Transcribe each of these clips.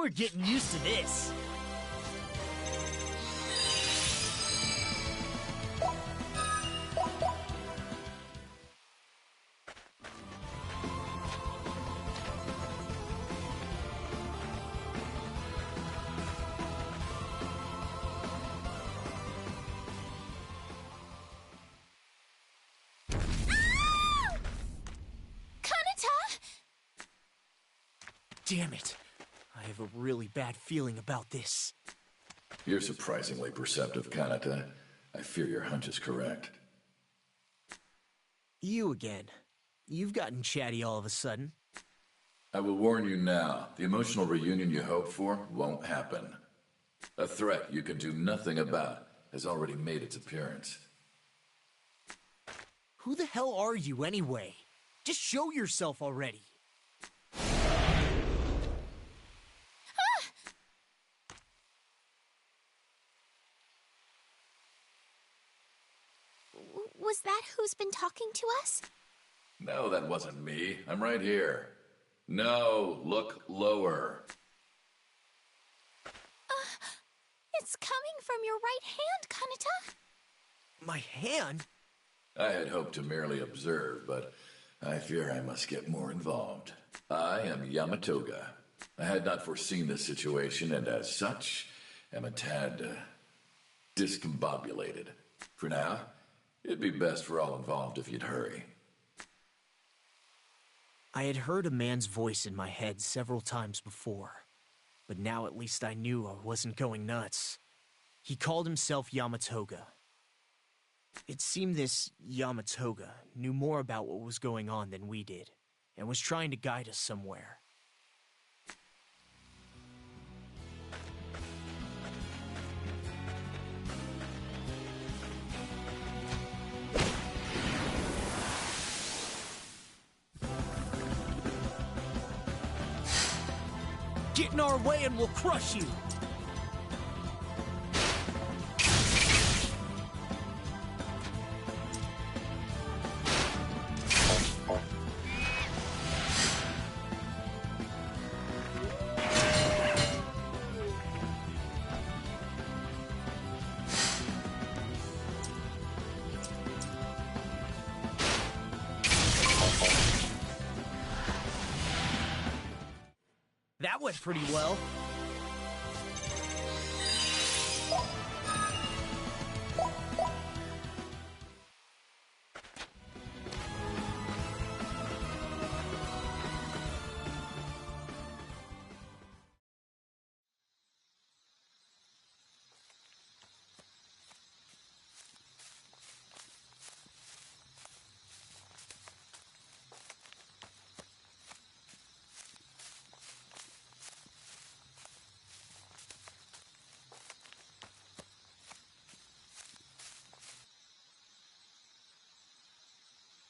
We're getting used to this. Damn it. I have a really bad feeling about this. You're surprisingly perceptive, Kanata. I fear your hunch is correct. You again. You've gotten chatty all of a sudden. I will warn you now, the emotional reunion you hope for won't happen. A threat you can do nothing about has already made its appearance. Who the hell are you anyway? Just show yourself already. Was that who's been talking to us? No, that wasn't me. I'm right here. No, look lower. It's coming from your right hand, Kanata. My hand? I had hoped to merely observe, but I fear I must get more involved. I am Yamatoga. I had not foreseen this situation, and as such, am a tad discombobulated. For now, it'd be best for all involved if you'd hurry. I had heard a man's voice in my head several times before, but now at least I knew I wasn't going nuts. He called himself Yamatoga. It seemed this Yamatoga knew more about what was going on than we did, and was trying to guide us somewhere. Get in our way and we'll crush you! That went pretty well.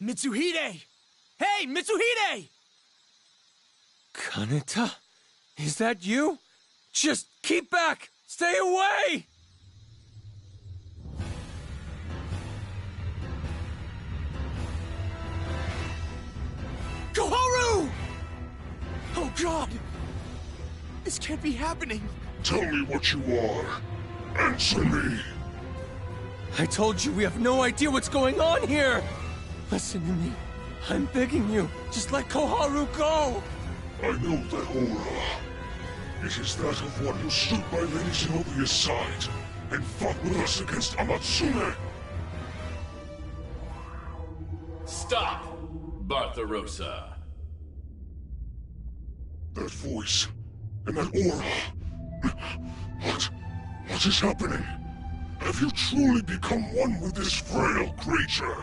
Mitsuhide! Hey, Mitsuhide! Kanata? Is that you? Just keep back! Stay away! Koharu! Oh God! This can't be happening! Tell me what you are. Answer me! I told you we have no idea what's going on here! Listen to me. I'm begging you. Just let Koharu go! I know that aura. It is that of one who stood by Lady Zenobia's side and fought with us against Amatsune. Stop, Bartharosa. That voice and that aura. What is happening? Have you truly become one with this frail creature?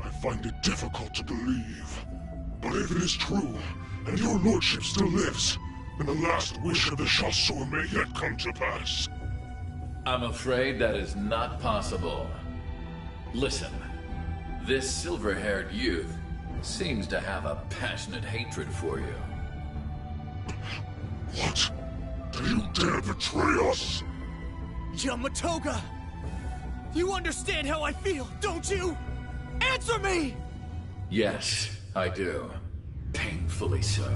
I find it difficult to believe. But if it is true, and your lordship still lives, then the last wish of the Chasseur may yet come to pass. I'm afraid that is not possible. Listen, this silver-haired youth seems to have a passionate hatred for you. What? Do you dare betray us? Yamatoga! You understand how I feel, don't you? Answer me! Yes, I do. Painfully so.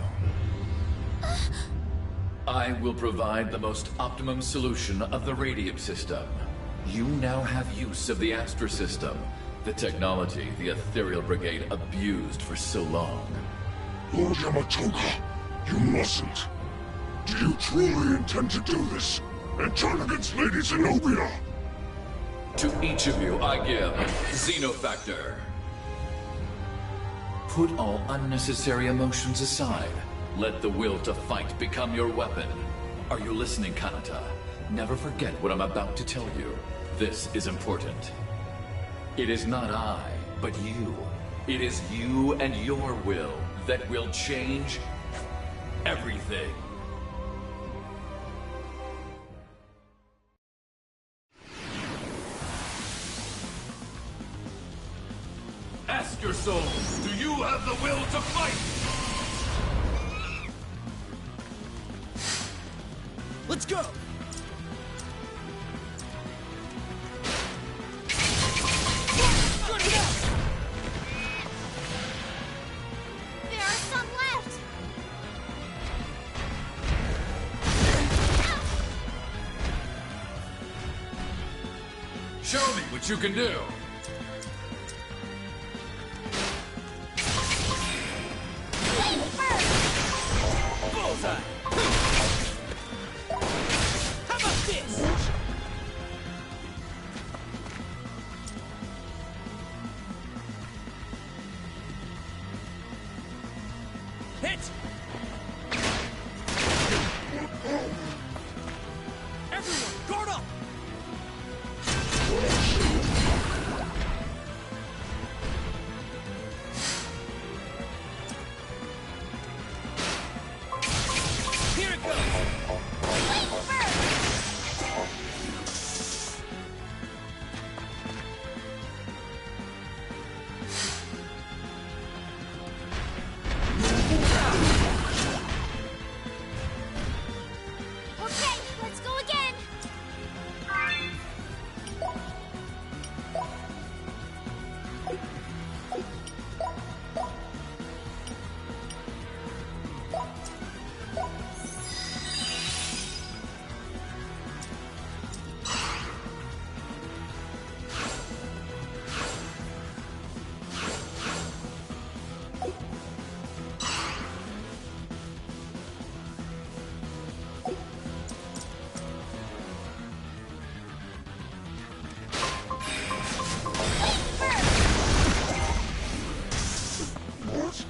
I will provide the most optimum solution of the radium system. You now have use of the Astra system, the technology the Ethereal Brigade abused for so long. Lord Yamatoga, you mustn't. Do you truly intend to do this and turn against Lady Zenobia? To each of you, I give Xenofactor. Put all unnecessary emotions aside. Let the will to fight become your weapon. Are you listening, Kanata? Never forget what I'm about to tell you. This is important. It is not I, but you. It is you and your will that will change everything. Ask your soul, do you have the will to fight? Let's go! There are some left! Show me what you can do. Bullseye! How about this? Hit! Everyone, guard up! Here it goes! Okay, let's go again! What?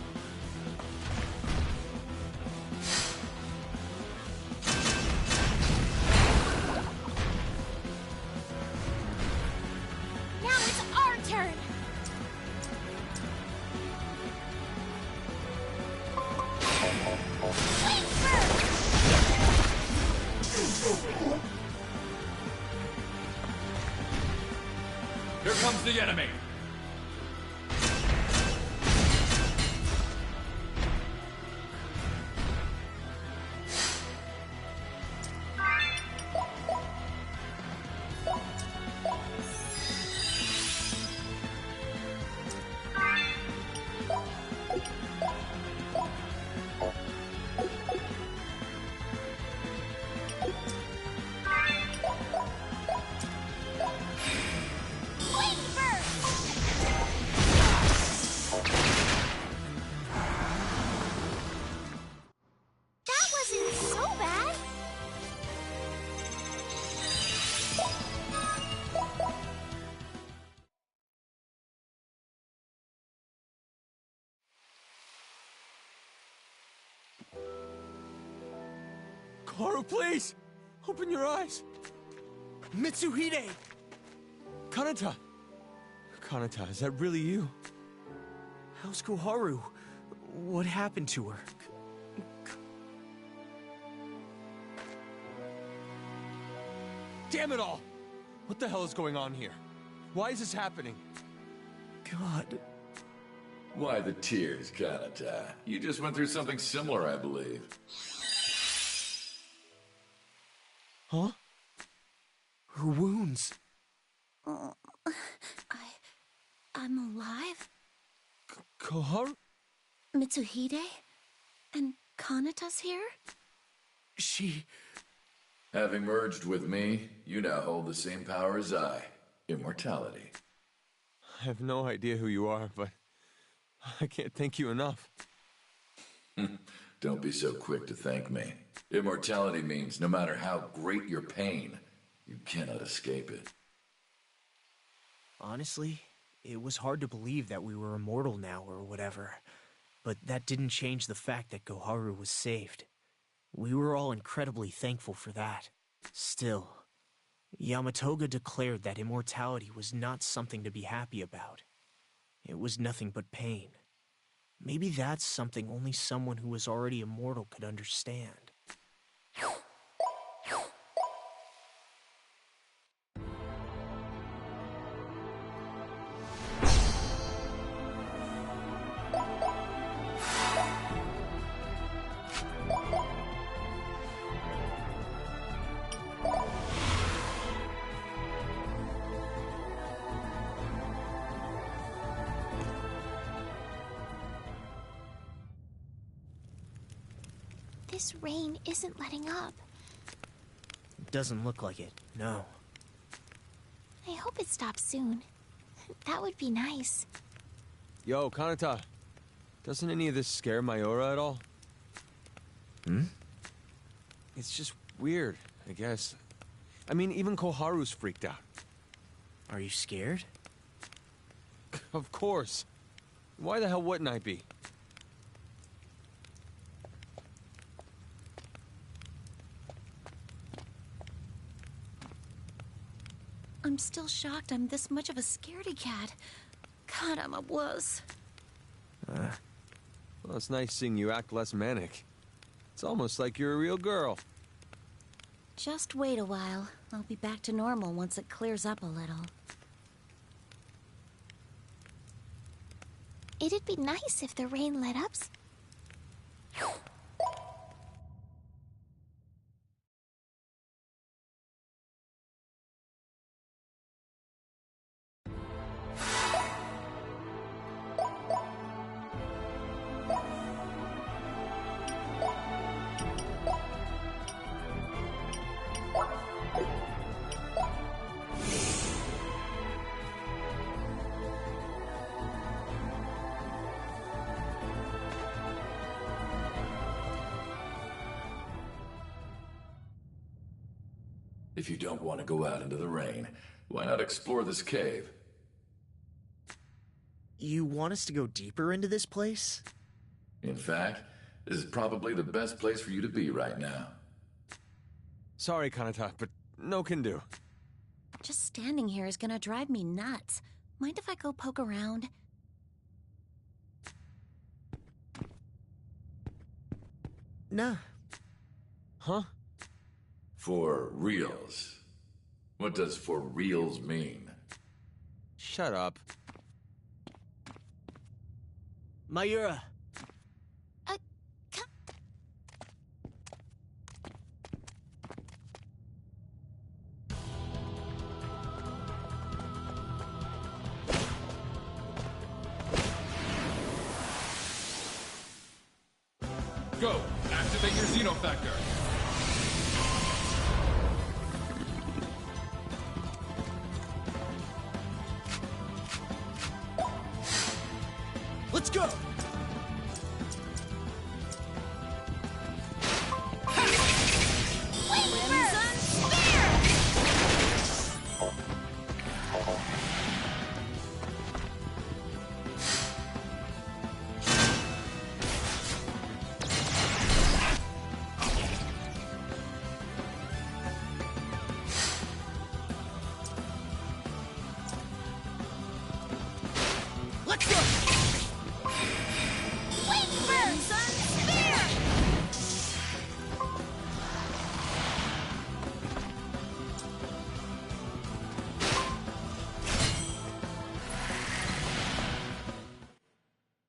Now it's our turn! Here comes the enemy. That wasn't so bad! Koharu, please! Open your eyes! Mitsuhide! Kanata! Kanata, is that really you? How's Koharu? What happened to her? Damn it all! What the hell is going on here? Why is this happening? God. Why the tears, Kanata? You just went through something similar, I believe. Huh? Her wounds. I'm alive? Koharu? Mitsuhide? And Kanata's here? She... Having merged with me, you now hold the same power as I. Immortality. I have no idea who you are, but I can't thank you enough. Don't be so quick to thank me. Immortality means no matter how great your pain, you cannot escape it. Honestly, it was hard to believe that we were immortal now or whatever, but that didn't change the fact that Koharu was saved. We were all incredibly thankful for that. Still, Yamatoga declared that immortality was not something to be happy about. It was nothing but pain. Maybe that's something only someone who was already immortal could understand. This rain isn't letting up. It doesn't look like it, no. I hope it stops soon. That would be nice. Yo, Kanata. Doesn't any of this scare Mayura at all? It's just weird, I guess. I mean, even Koharu's freaked out. Are you scared? Of course. Why the hell wouldn't I be? I'm still shocked I'm this much of a scaredy cat. God, I'm a wuss. Well, it's nice seeing you act less manic. It's almost like you're a real girl. Just wait a while. I'll be back to normal once it clears up a little. It'd be nice if the rain let up. If you don't want to go out into the rain, why not explore this cave? You want us to go deeper into this place? In fact, this is probably the best place for you to be right now. Sorry, Kanata, but no can do. Just standing here is gonna drive me nuts. Mind if I go poke around? Nah. Huh? For reals. What does for reals mean? Shut up. Mayura! Go! Activate your Xenofactor! Let's go! Let's go!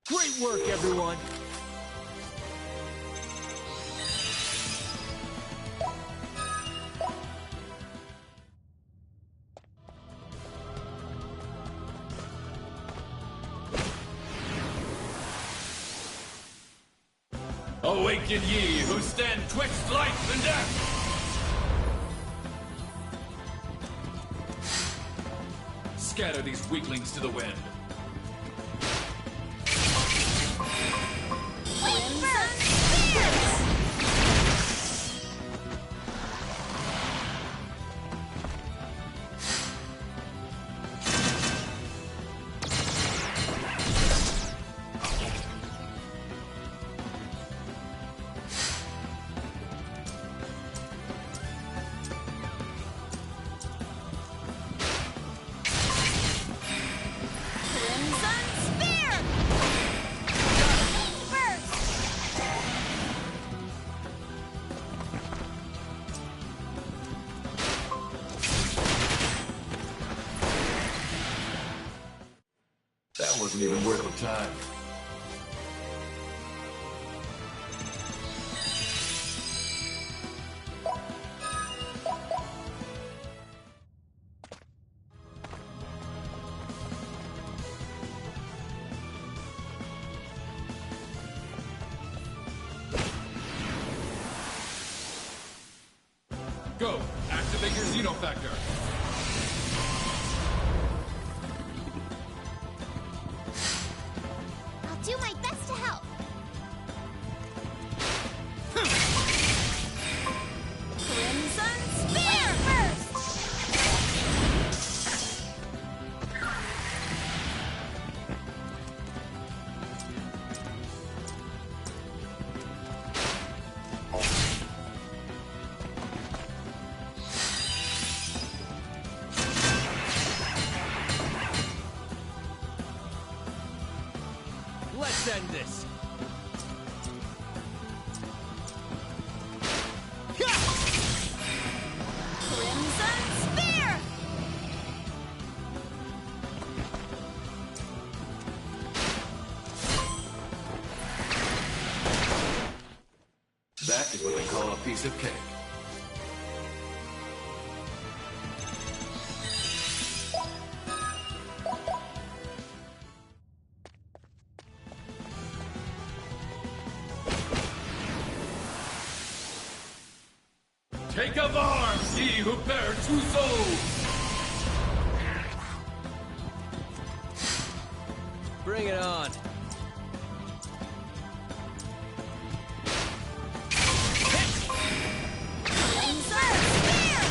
Great work, everyone! Awake Awaken ye who stand twixt life and death! Scatter these weaklings to the wind. That wasn't even worth the time. Go! Activate your Xenofactor! I'll do my best to help. Crimson Spear first! Let's end this. Crimson Spear! That is what they call a piece of cake. Take up arms, ye who bear two souls! Bring it on. Crimson Spear!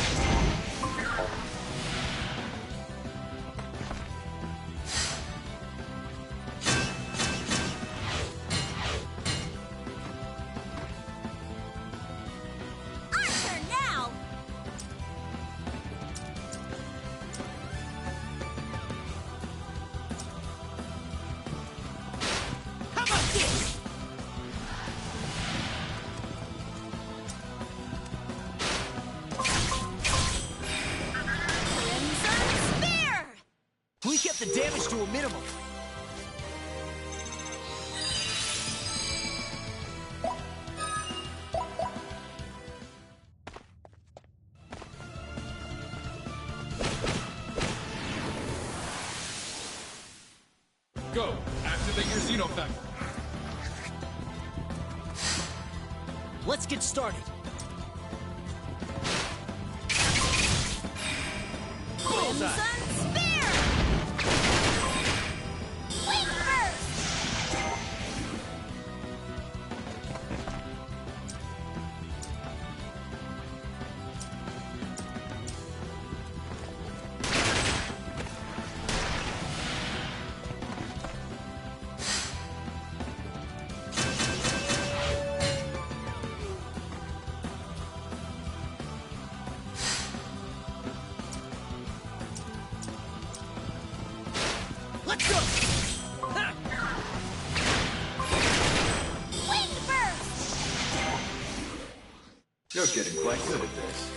Our turn now! How about this? Crimson Spear! We kept the damage to a minimum. Go! Activate your Xenofactor! Let's get started. Bullseye. Crimson Spear! Wing first! Let's go! Wing first! You're getting quite good at this.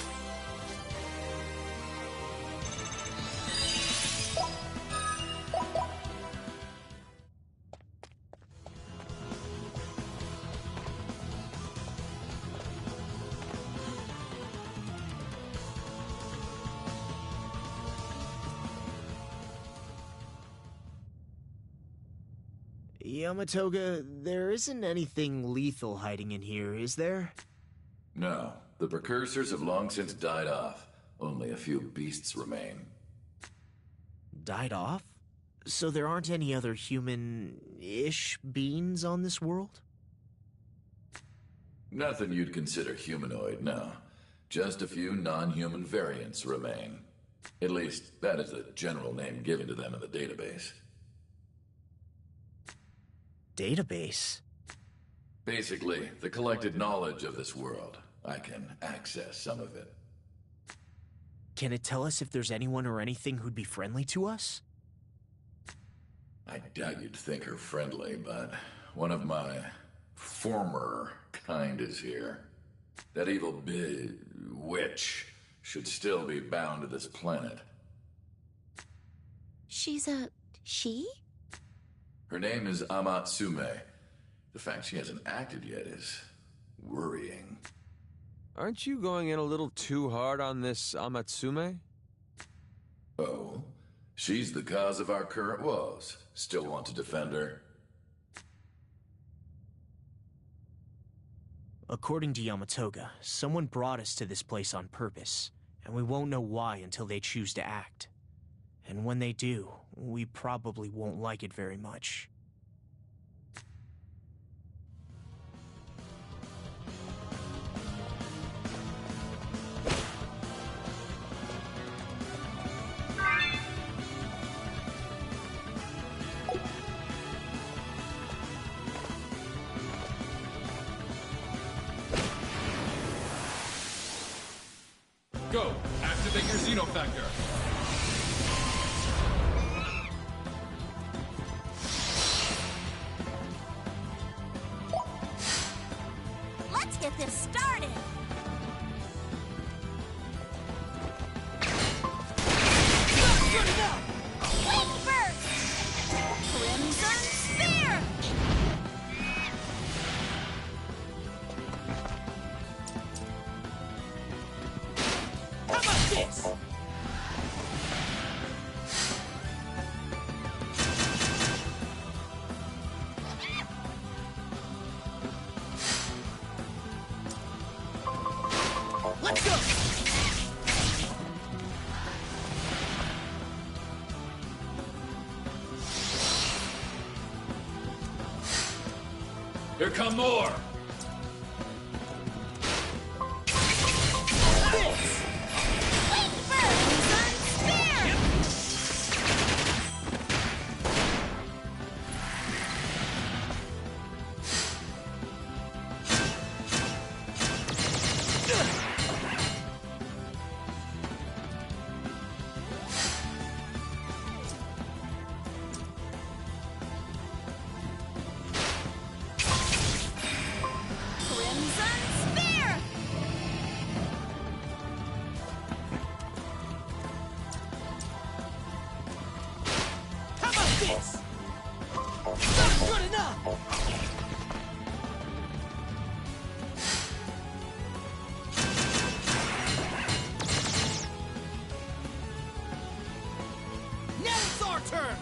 Yamatoga, there isn't anything lethal hiding in here, is there? No, the precursors have long since died off. Only a few beasts remain. Died off? So there aren't any other human-ish beings on this world? Nothing you'd consider humanoid, no. Just a few non-human variants remain. At least, that is the general name given to them in the database. Database? Basically, the collected knowledge of this world. I can access some of it. Can it tell us if there's anyone or anything who'd be friendly to us? I doubt you'd think her friendly, but one of my former kind is here. That evil witch should still be bound to this planet. She's a she? Her name is Amatsume. The fact she hasn't acted yet is worrying. Aren't you going in a little too hard on this Amatsume? Oh? She's the cause of our current woes. Still want to defend her? According to Yamatoga, someone brought us to this place on purpose, and we won't know why until they choose to act. And when they do, we probably won't like it very much. Go! Activate your Xenofactor! Let's get this started! Not good enough! Wing Burst! Crimson Spear! How about this? Let's go! Here come more! This! Wing Burst! Spear! Crimson Spear! How about this? Not good enough! Now it's our turn!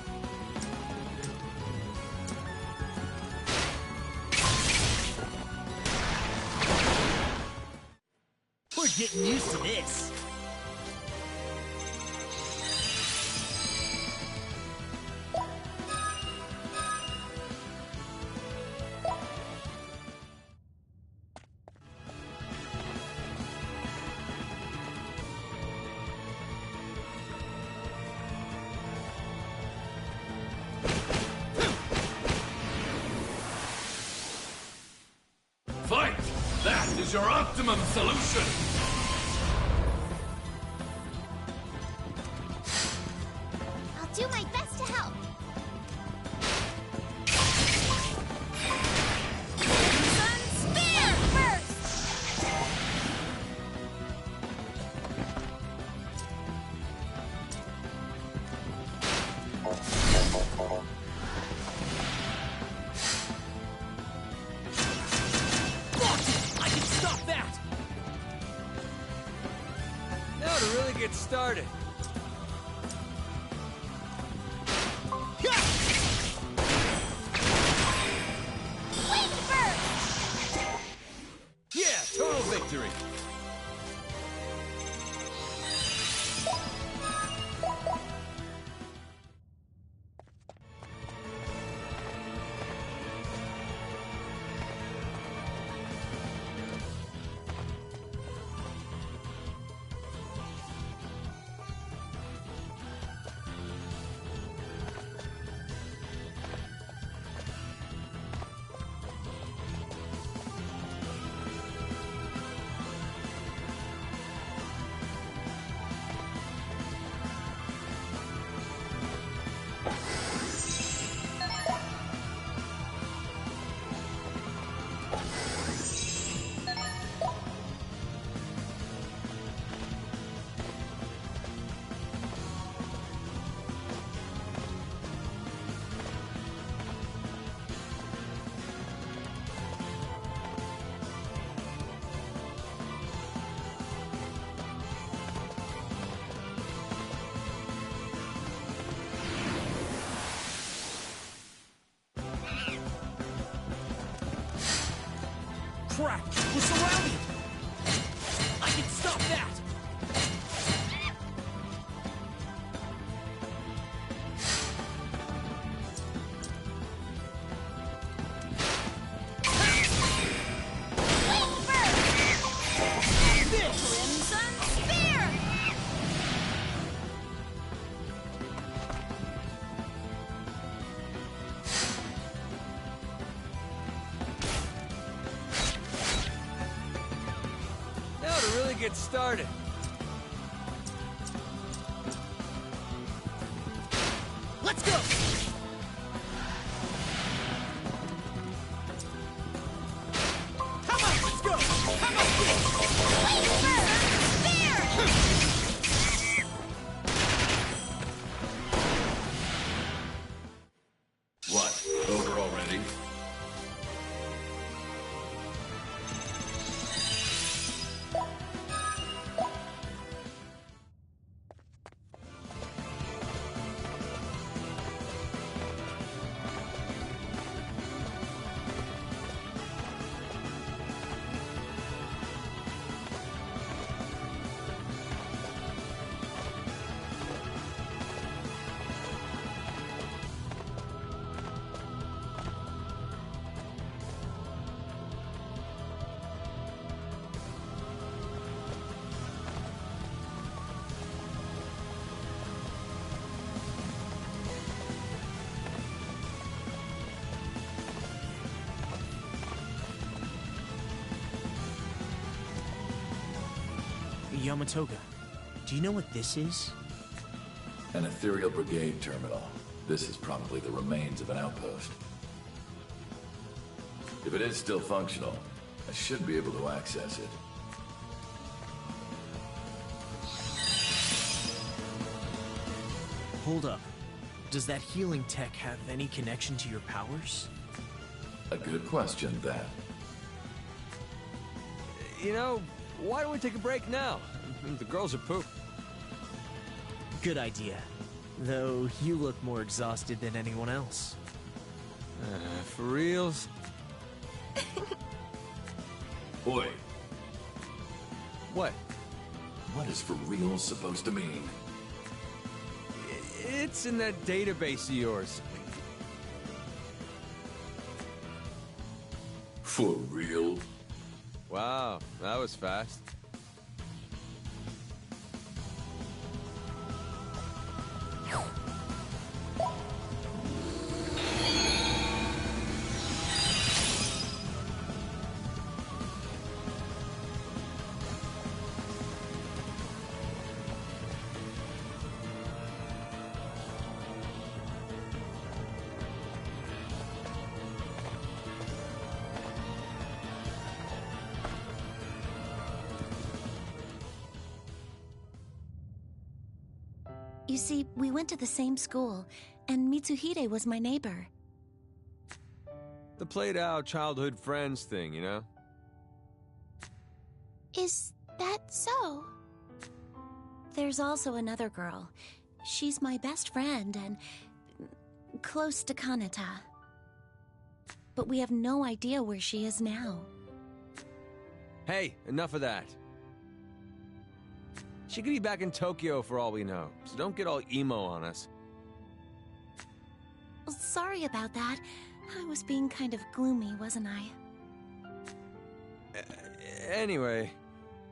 We're getting used to this. Fight! That is your optimum solution! I'll do my best to help. Crimson Spear first! I can stop that! Now to really get started. Crap! We're surrounded! I can stop that! Get started. Let's go! Come on, let's go! Come on! What? Over already? Yamatoga, do you know what this is? An ethereal brigade terminal. This is probably the remains of an outpost. If it is still functional, I should be able to access it. Hold up. Does that healing tech have any connection to your powers? A good question, that. You know, why don't we take a break now? The girls are poop. Good idea. Though you look more exhausted than anyone else. For reals? Oi, What? what is for real supposed to mean? It's in that database of yours. For real? Wow, that was fast. You see, we went to the same school, and Mitsuhide was my neighbor. The played out childhood friends thing, you know? Is that so? There's also another girl. She's my best friend and close to Kanata. But we have no idea where she is now. Hey, enough of that. She could be back in Tokyo for all we know, so don't get all emo on us. Sorry about that. I was being kind of gloomy, wasn't I? Anyway,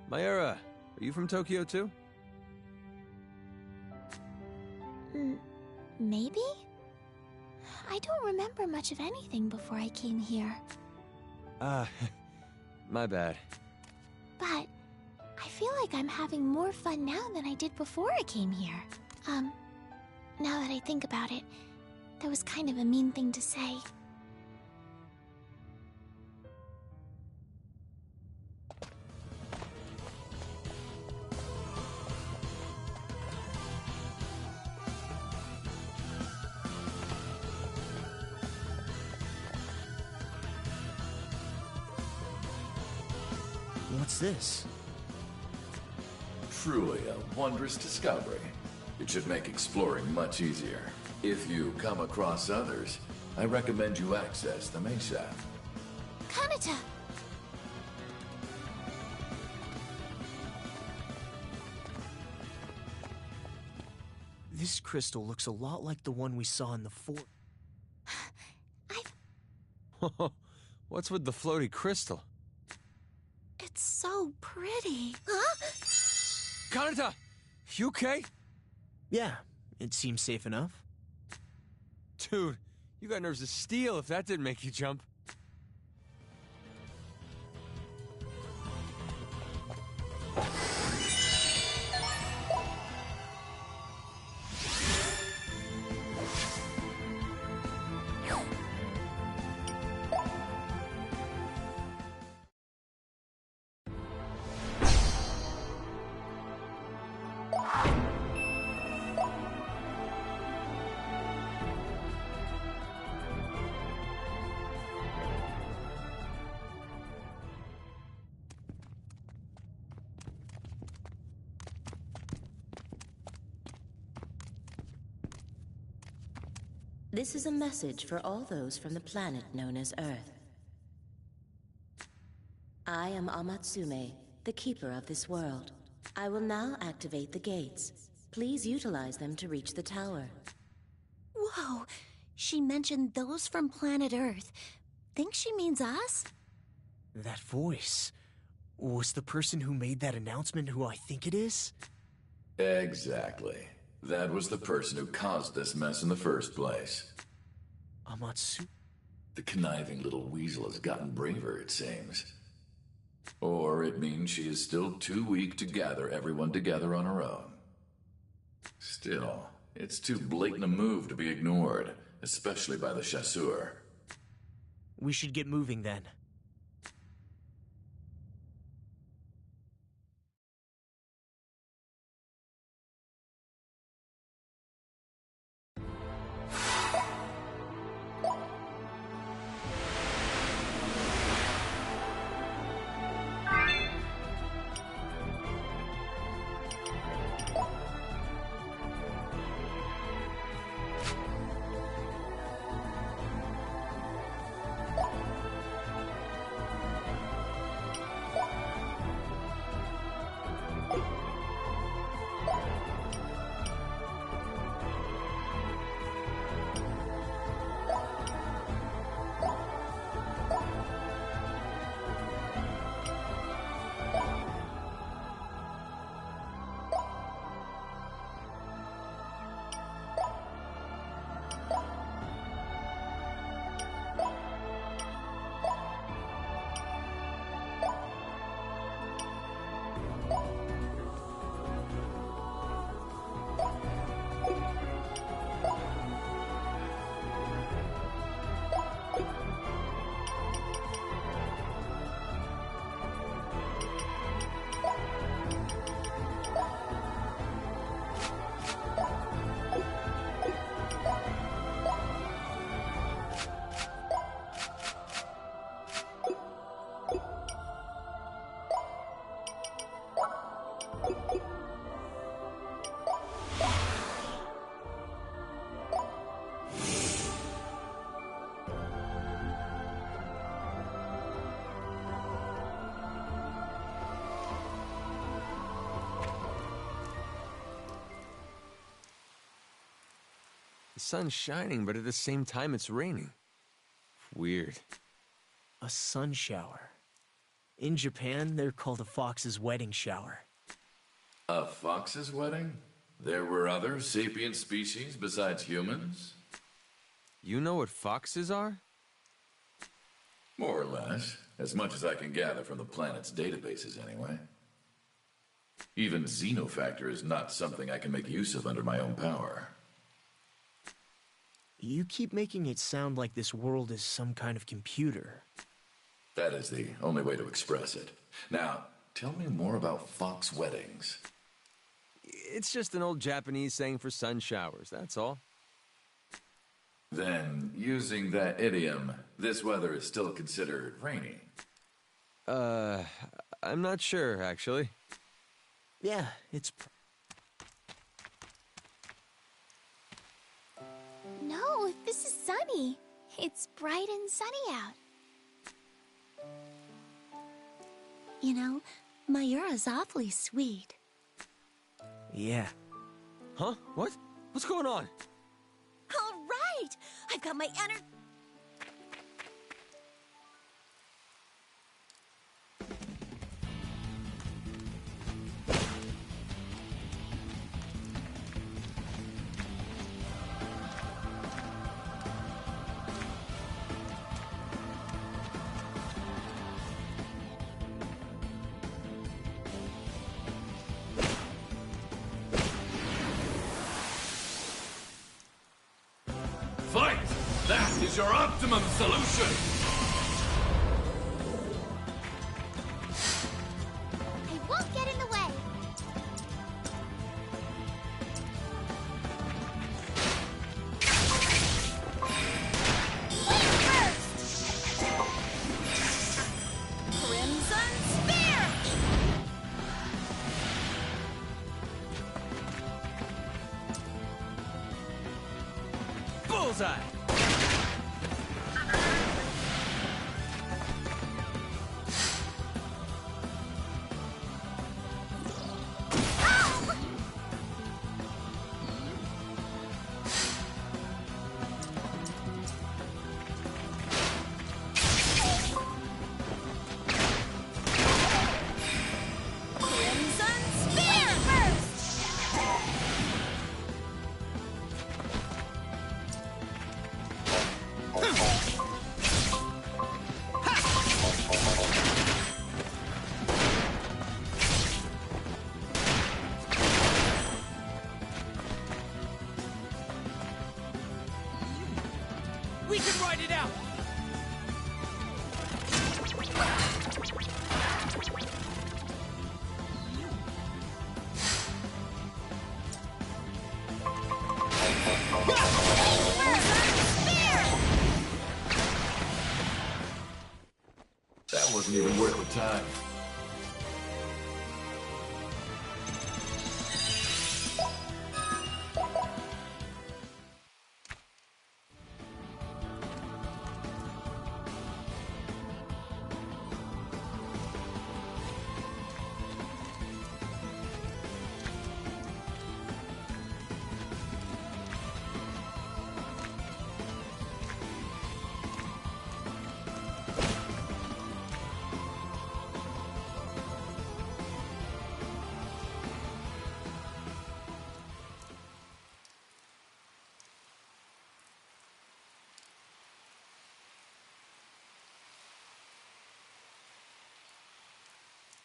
Mayura, are you from Tokyo too? Maybe? I don't remember much of anything before I came here. My bad. But I feel like I'm having more fun now than I did before I came here. Now that I think about it, that was kind of a mean thing to say. What's this? Truly a wondrous discovery. It should make exploring much easier. If you come across others, I recommend you access them ASAP. Kanata! This crystal looks a lot like the one we saw in the fort. What's with the floaty crystal? It's so pretty. Huh? Kanata! You okay? Yeah, it seems safe enough. Dude, you got nerves of steel if that didn't make you jump. This is a message for all those from the planet known as Earth. I am Amatsume, the keeper of this world. I will now activate the gates. Please utilize them to reach the tower. Whoa, she mentioned those from planet Earth. Think she means us? That voice. Was the person who made that announcement who I think it is? Exactly. That was the person who caused this mess in the first place. Amatsu... The conniving little weasel has gotten braver, it seems. Or it means she is still too weak to gather everyone together on her own. Still, it's too blatant a move to be ignored, especially by the chasseur. We should get moving then. The sun's shining, but at the same time it's raining. Weird. A sun shower. In Japan, they're called a fox's wedding shower. A fox's wedding? There were other sapient species besides humans? You know what foxes are? More or less. As much as I can gather from the planet's databases, anyway. Even Xenofactor is not something I can make use of under my own power. You keep making it sound like this world is some kind of computer. That is the only way to express it. Now, tell me more about fox weddings. It's just an old Japanese saying for sun showers, that's all. Then, using that idiom, this weather is still considered rainy. I'm not sure, actually. Yeah, it's... No, this is sunny. It's bright and sunny out. You know, Mayura's awfully sweet. Yeah. Huh? What? What's going on? All right! I've got my energy. Fight! That is your optimum solution! I won't get in the way. Wait first! Crimson Spear! Bullseye! Crimson Spear first! We can ride it out! That wasn't even worth the time.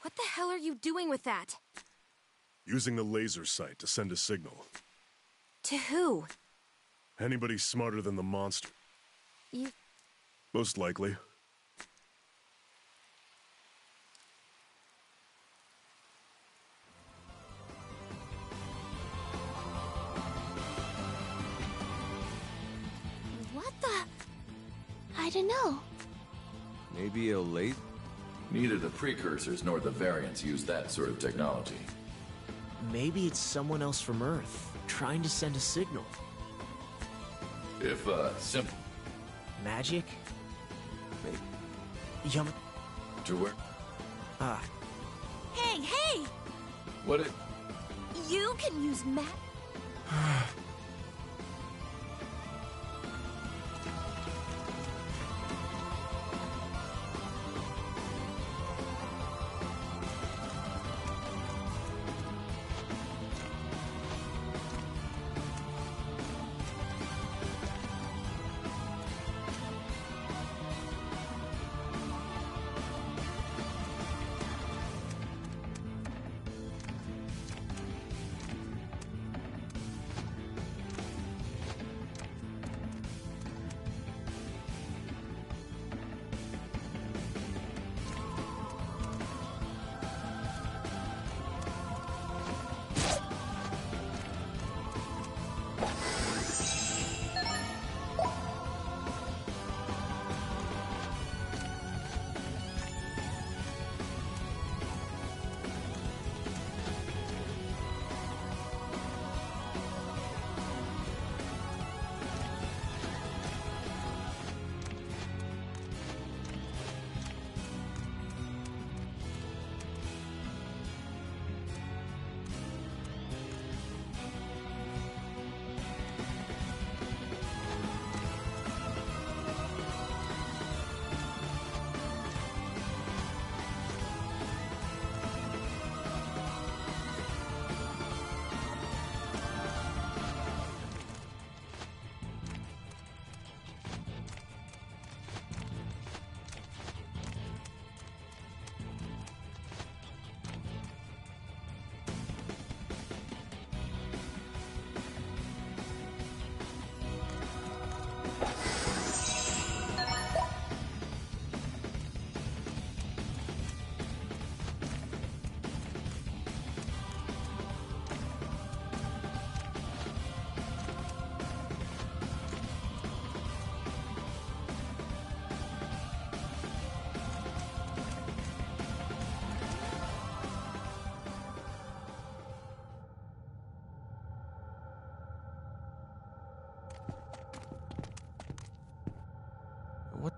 What the hell are you doing with that? Using the laser sight to send a signal. To who? Anybody smarter than the monster. You... Most likely. What the? I don't know. Maybe a late? Neither the precursors nor the variants use that sort of technology. Maybe it's someone else from Earth, trying to send a signal. If, simple Magic? Maybe. to work. Ah, Hey, hey! What it... You can use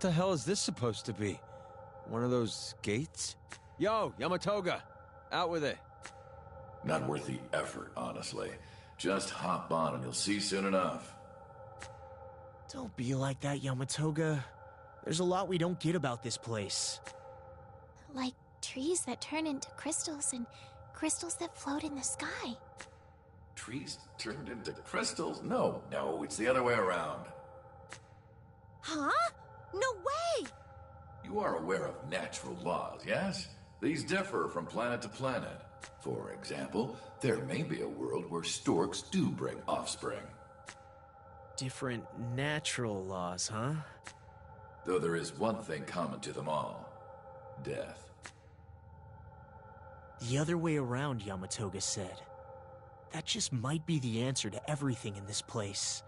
What the hell is this supposed to be? One of those gates? Yo, Yamatoga! Out with it. Not worth the effort, honestly. Just hop on and you'll see soon enough. Don't be like that, Yamatoga. There's a lot we don't get about this place. Like trees that turn into crystals and crystals that float in the sky. Trees turned into crystals? No, it's the other way around. Huh? No way! You are aware of natural laws, yes? These differ from planet to planet. For example, there may be a world where storks do bring offspring. Different natural laws, huh? Though there is one thing common to them all. Death. The other way around, Yamatoga said. That just might be the answer to everything in this place.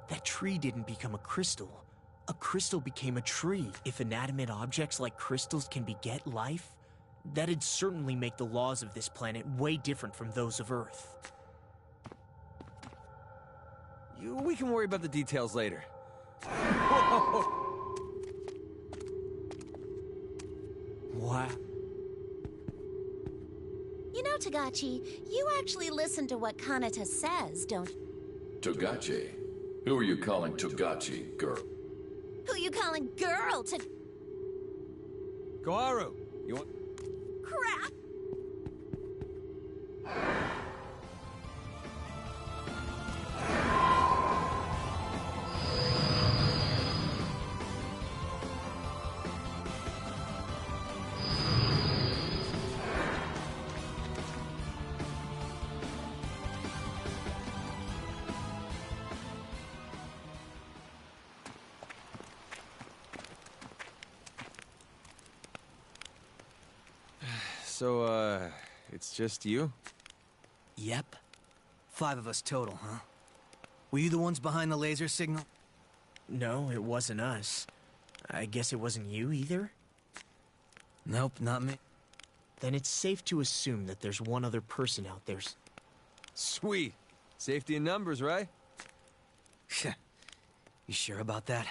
That tree didn't become a crystal. A crystal became a tree. If inanimate objects like crystals can beget life, that'd certainly make the laws of this planet way different from those of Earth. We can worry about the details later. What? You know, Togachi, you actually listen to what Kanata says, don't you? Togachi? Who are you calling Togachi, girl? Who you calling girl to... Koharu, you want... Crap! So, it's just you? Yep. 5 of us total, huh? Were you the ones behind the laser signal? No, it wasn't us. I guess it wasn't you either? Nope, not me. Then it's safe to assume that there's one other person out there. Sweet. Safety in numbers, right? You sure about that?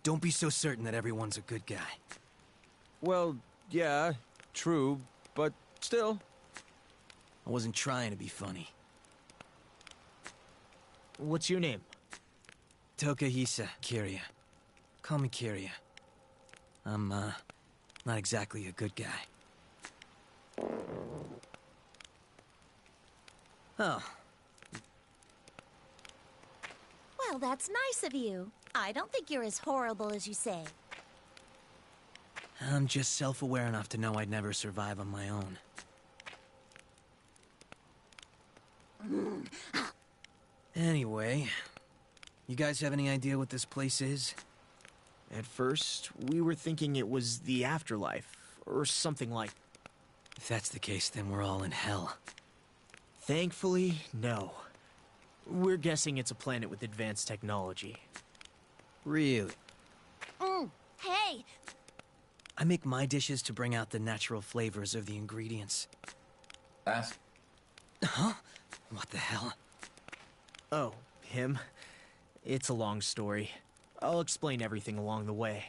Don't be so certain that everyone's a good guy. Well, yeah, true, but still. I wasn't trying to be funny. What's your name? Tokahisa Kiryu. Call me Kiryu. I'm, not exactly a good guy. Oh. Well, that's nice of you. I don't think you're as horrible as you say. I'm just self-aware enough to know I'd never survive on my own. Anyway, you guys have any idea what this place is? At first, we were thinking it was the afterlife, or something like... If that's the case, then we're all in hell. Thankfully, no. We're guessing it's a planet with advanced technology. Really? Hey! I make my dishes to bring out the natural flavors of the ingredients. Ask. Huh? What the hell? Oh, him? It's a long story. I'll explain everything along the way.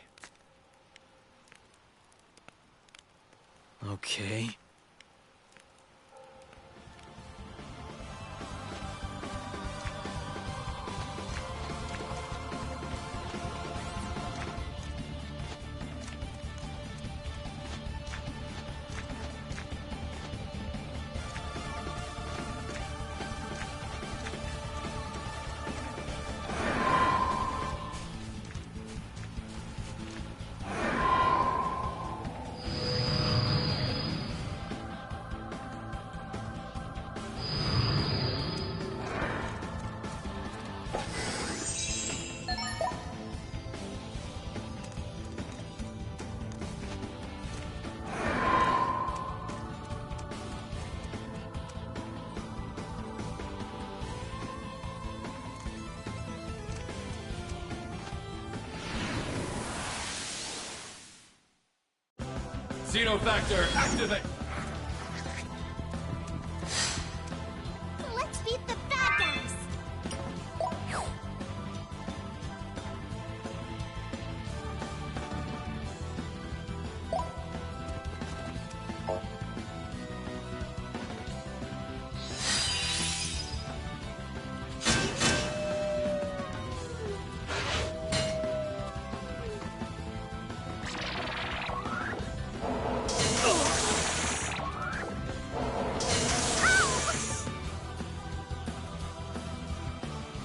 Okay. Xenofactor, activate! Let's beat the bad guys!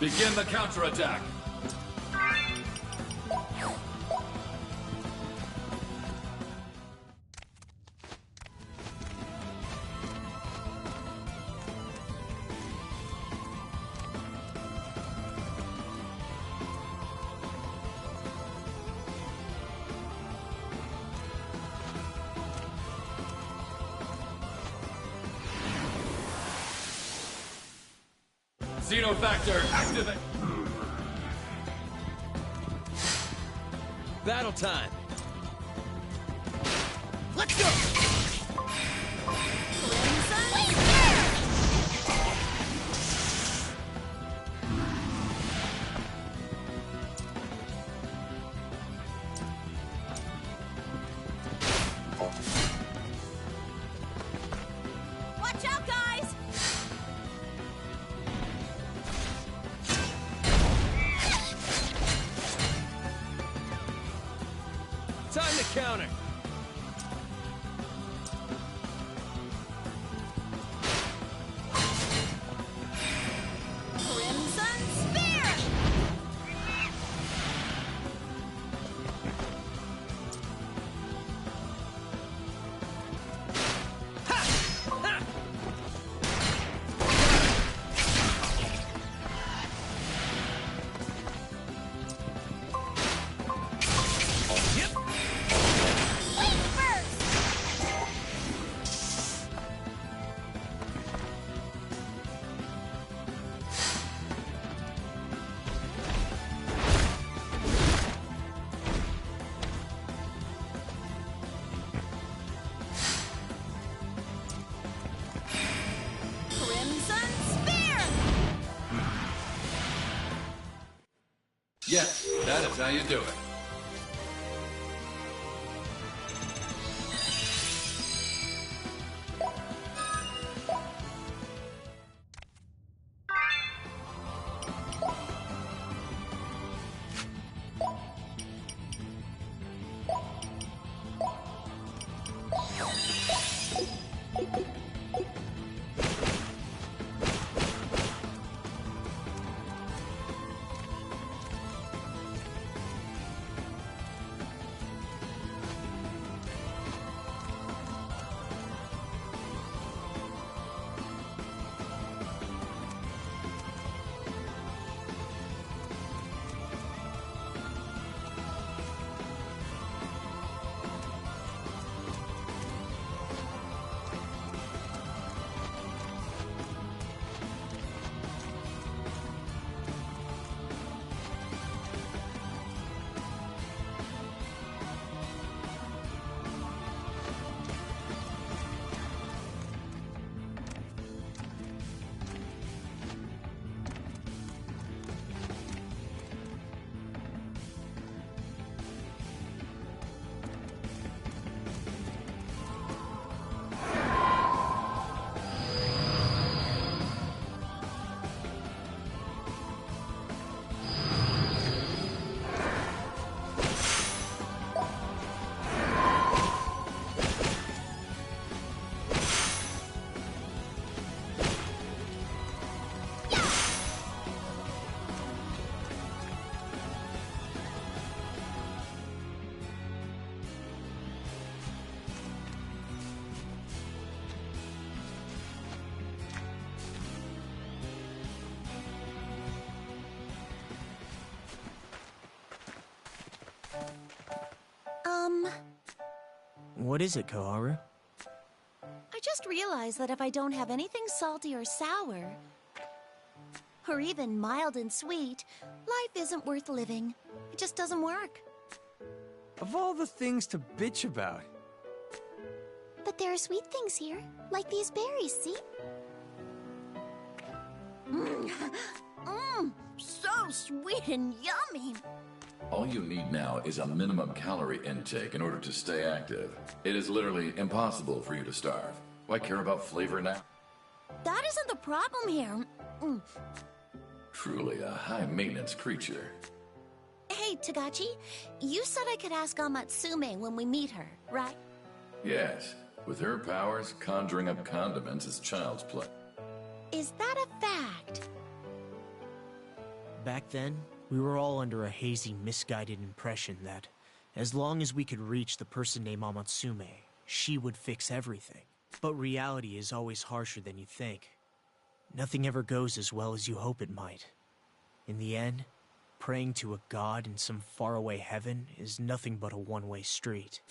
Begin the counterattack. Xenofactor, activate! Battle time! Let's go! Watch out, guys! Time to counter! Crimson Spear! Wing Burst! Crimson Spear! Yes, that is how you do it. What is it, Koharu? I just realized that if I don't have anything salty or sour, or even mild and sweet, life isn't worth living. It just doesn't work. Of all the things to bitch about. But there are sweet things here, like these berries, see? So sweet and yummy. All you need now is a minimum calorie intake in order to stay active. It is literally impossible for you to starve. Why care about flavor now? That isn't the problem here. Truly a high-maintenance creature. Hey, Togachi, you said I could ask Amatsume when we meet her, right? Yes, with her powers, conjuring up condiments is child's play. Is that a fact? Back then, we were all under a hazy, misguided impression that as long as we could reach the person named Amatsume, she would fix everything. But reality is always harsher than you think. Nothing ever goes as well as you hope it might. In the end, praying to a god in some faraway heaven is nothing but a one-way street.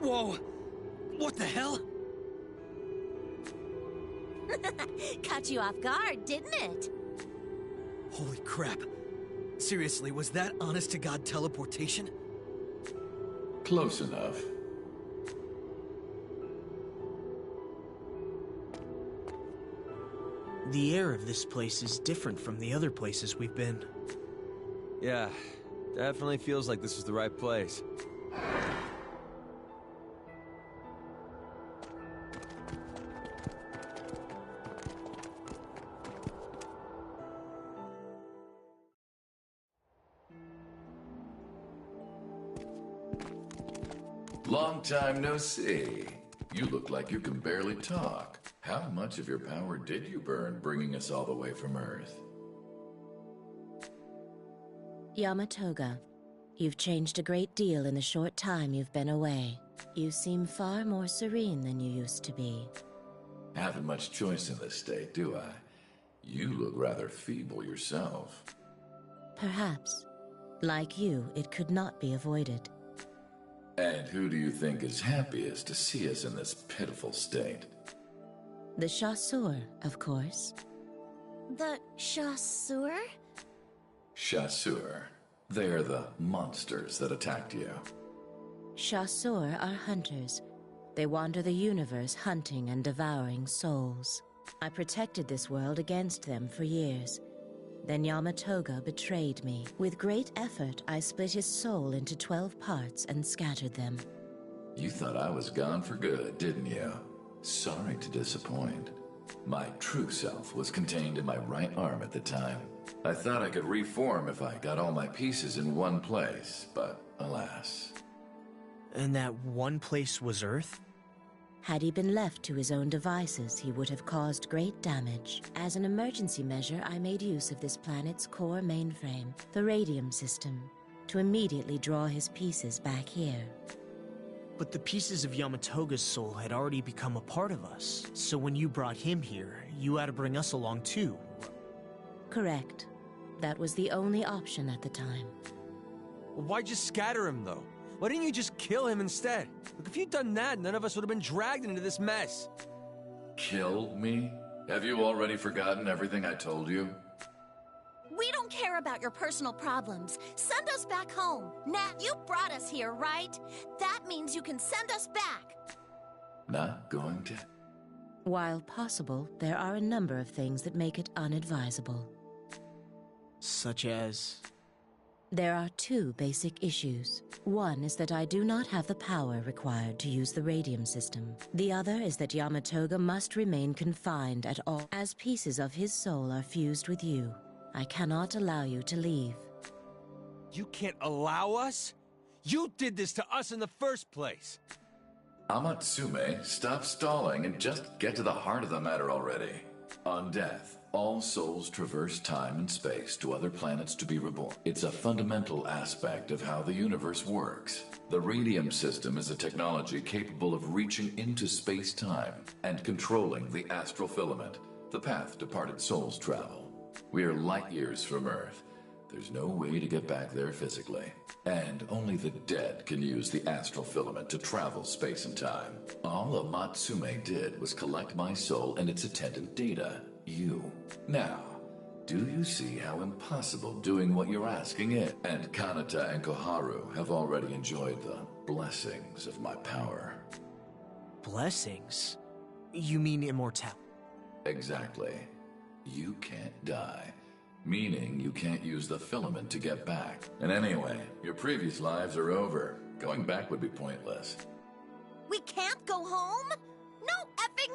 Whoa! What the hell? Caught you off guard, didn't it? Holy crap. Seriously, was that honest-to-God teleportation? Close enough. The air of this place is different from the other places we've been. Yeah, definitely feels like this is the right place. Long time no see. You look like you can barely talk. How much of your power did you burn bringing us all the way from Earth? Yamatoga, you've changed a great deal in the short time you've been away. You seem far more serene than you used to be. Haven't much choice in this state, do I? You look rather feeble yourself. Perhaps. Like you, it could not be avoided. And who do you think is happiest to see us in this pitiful state? The Chasseur, of course. The Chasseur? Chasseur. They're the monsters that attacked you. Chasseur are hunters. They wander the universe hunting and devouring souls. I protected this world against them for years. Then Yamatoga betrayed me. With great effort, I split his soul into 12 parts and scattered them. You thought I was gone for good, didn't you? Sorry to disappoint. My true self was contained in my right arm at the time. I thought I could reform if I got all my pieces in one place, but alas. And that one place was Earth? Had he been left to his own devices, he would have caused great damage. As an emergency measure, I made use of this planet's core mainframe, the radium system, to immediately draw his pieces back here. But the pieces of Yamatoga's soul had already become a part of us, so when you brought him here, you had to bring us along too. Correct. That was the only option at the time. Well, why'd you scatter him, though? Why didn't you just kill him instead? Look, if you'd done that, none of us would have been dragged into this mess. Kill me? Have you already forgotten everything I told you? We don't care about your personal problems. Send us back home. Nat, you brought us here, right? That means you can send us back. Not going to? While possible, there are a number of things that make it unadvisable. Such as? There are two basic issues. One is that I do not have the power required to use the radium system. The other is that Yamatoga must remain confined at all. As pieces of his soul are fused with you, I cannot allow you to leave. You can't allow us? You did this to us in the first place! Amatsume, stop stalling and just get to the heart of the matter already. On death, all souls traverse time and space to other planets to be reborn. It's a fundamental aspect of how the universe works. The radium system is a technology capable of reaching into space-time and controlling the astral filament, the path departed souls travel. We are light years from Earth. There's no way to get back there physically. And only the dead can use the astral filament to travel space and time. All Amatsume did was collect my soul and its attendant data. You. Now, do you see how impossible doing what you're asking is? And Kanata and Koharu have already enjoyed the blessings of my power. Blessings? You mean immortality? Exactly. You can't die. Meaning you can't use the filament to get back. And anyway, your previous lives are over. Going back would be pointless. We can't go home? No effing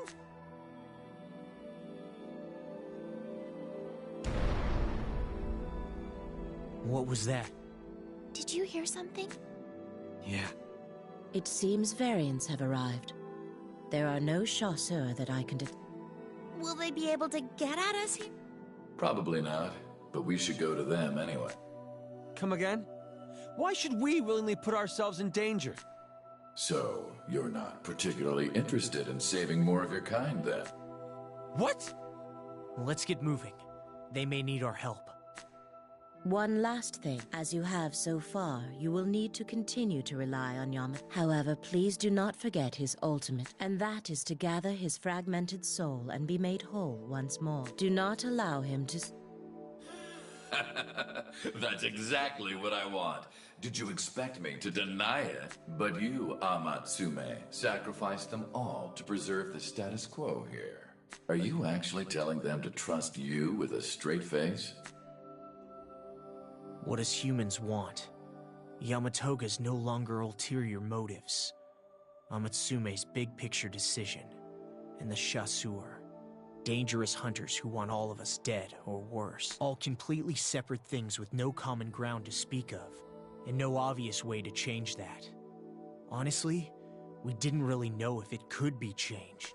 What was that? Did you hear something? Yeah. It seems variants have arrived. There are no chasseurs that I can Will they be able to get at us here? Probably not, but we should go to them anyway. Come again? Why should we willingly put ourselves in danger? So, you're not particularly interested in saving more of your kind, then? What? Let's get moving. They may need our help. One last thing. As you have so far, you will need to continue to rely on Yamato. However, please do not forget his ultimate, and that is to gather his fragmented soul and be made whole once more. Do not allow him to... That's exactly what I want. Did you expect me to deny it? But you, Amatsume, sacrificed them all to preserve the status quo here. Are you actually telling them to trust you with a straight face? What does humans want? Yamatoga's no longer ulterior motives. Amatsume's big picture decision. And the chasseurs. Dangerous hunters who want all of us dead or worse. All completely separate things with no common ground to speak of. And no obvious way to change that. Honestly, we didn't really know if it could be changed.